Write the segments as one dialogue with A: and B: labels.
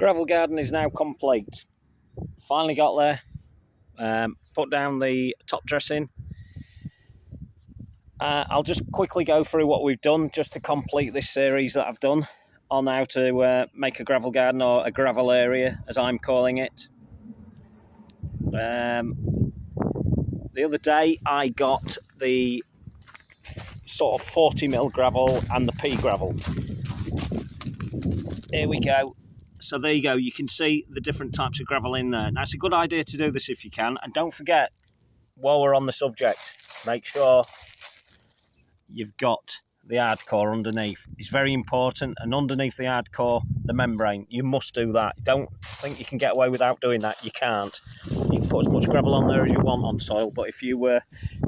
A: Gravel garden is now complete. Finally got there. Put down the top dressing. I'll just quickly go through what we've done just to complete this series that I've done on how to make a gravel garden, or a gravel area as I'm calling it. The other day I got the sort of 40mm gravel and the pea gravel. Here we go. So there you go, you can see the different types of gravel in there. Now it's a good idea to do this if you can, and don't forget, while we're on the subject, make sure you've got the hardcore underneath. It's very important, and underneath the hardcore, the membrane, you must do that. Don't think you can get away without doing that. You can't. You can put as much gravel on there as you want on soil, but if you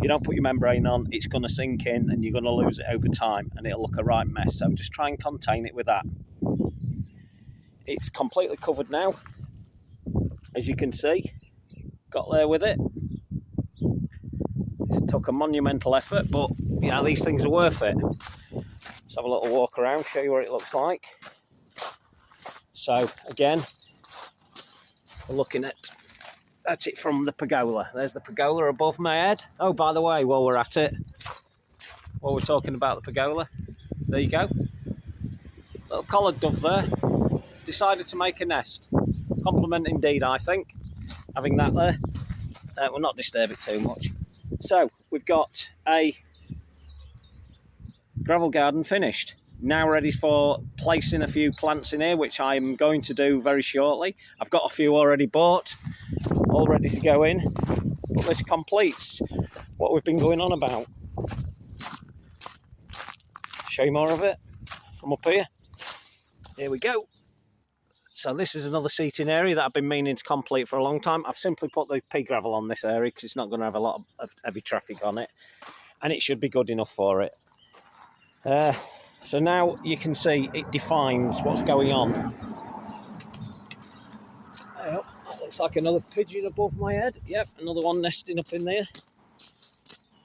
A: don't put your membrane on, it's going to sink in and you're going to lose it over time and it'll look a right mess. So just try and contain it with that. It's completely covered now, as you can see. Got there with it. It took a monumental effort, but yeah, these things are worth it. Let's have a little walk around, show you what it looks like. So again, we're looking at it from the pergola. There's the pergola above my head. Oh, by the way, while we're at it, while we're talking about the pergola, there you go. Little collared dove there. Decided to make a nest. Compliment indeed, I think, having that there. We'll not disturb it too much. So we've got a gravel garden finished. Now ready for placing a few plants in here, which I'm going to do very shortly. I've got a few already bought, all ready to go in. But this completes what we've been going on about. Show you more of it from up here. Here we go. So this is another seating area that I've been meaning to complete for a long time. I've simply put the pea gravel on this area because it's not going to have a lot of heavy traffic on it, and it should be good enough for it. So now you can see it defines what's going on. Oh, that looks like another pigeon above my head. Yep, another one nesting up in there.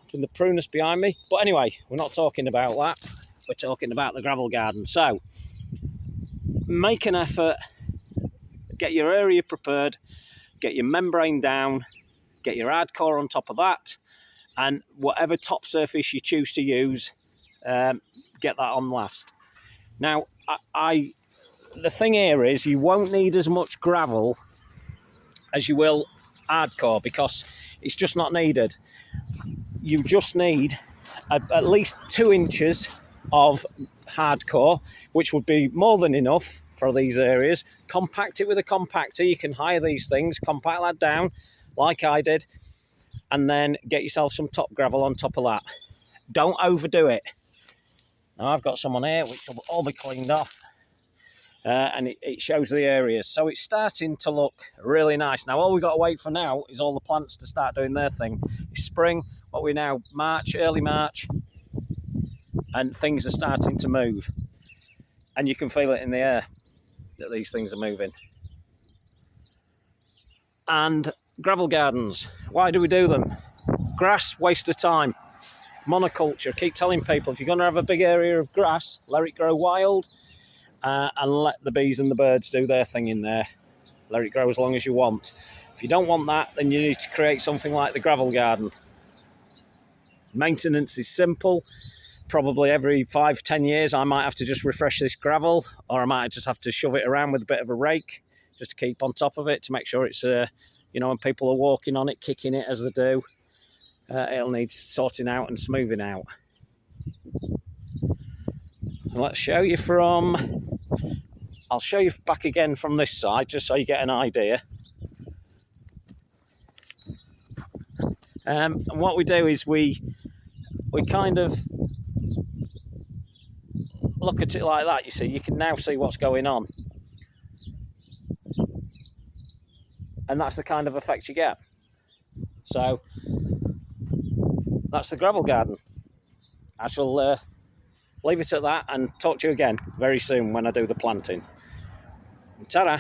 A: Up in the prunus behind me. But anyway, we're not talking about that. We're talking about the gravel garden. So make an effort. Get your area prepared, get your membrane down, get your hardcore on top of that, and whatever top surface you choose to use, get that on last. Now, the thing here is you won't need as much gravel as you will hardcore because it's just not needed. You just need at least 2 inches of hardcore, which would be more than enough for these areas. Compact it with a compactor. You can hire these things, compact that down like I did, and then get yourself some top gravel on top of that. Don't overdo it. Now I've got some on here which will all be cleaned off, and it shows the areas, so it's starting to look really nice. Now all we've got to wait for now is all the plants to start doing their thing. It's spring, what we're now March, early March, and things are starting to move, and you can feel it in the air that these things are moving. And gravel gardens, why do we do them? Grass, waste of time. Monoculture, keep telling people if you're going to have a big area of grass, let it grow wild, and let the bees and the birds do their thing in there. Let it grow as long as you want. If you don't want that, then you need to create something like the gravel garden. Maintenance is simple. Probably every 5-10 years I might have to just refresh this gravel, or I might just have to shove it around with a bit of a rake just to keep on top of it, to make sure it's when people are walking on it, kicking it as they do, it'll need sorting out and smoothing out. So let's show you I'll show you back again from this side just so you get an idea. And what we do is we kind of look at it like that. You see, you can now see what's going on, and that's the kind of effect you get. So that's the gravel garden. I shall leave it at that and talk to you again very soon when I do the planting. Ta-ra!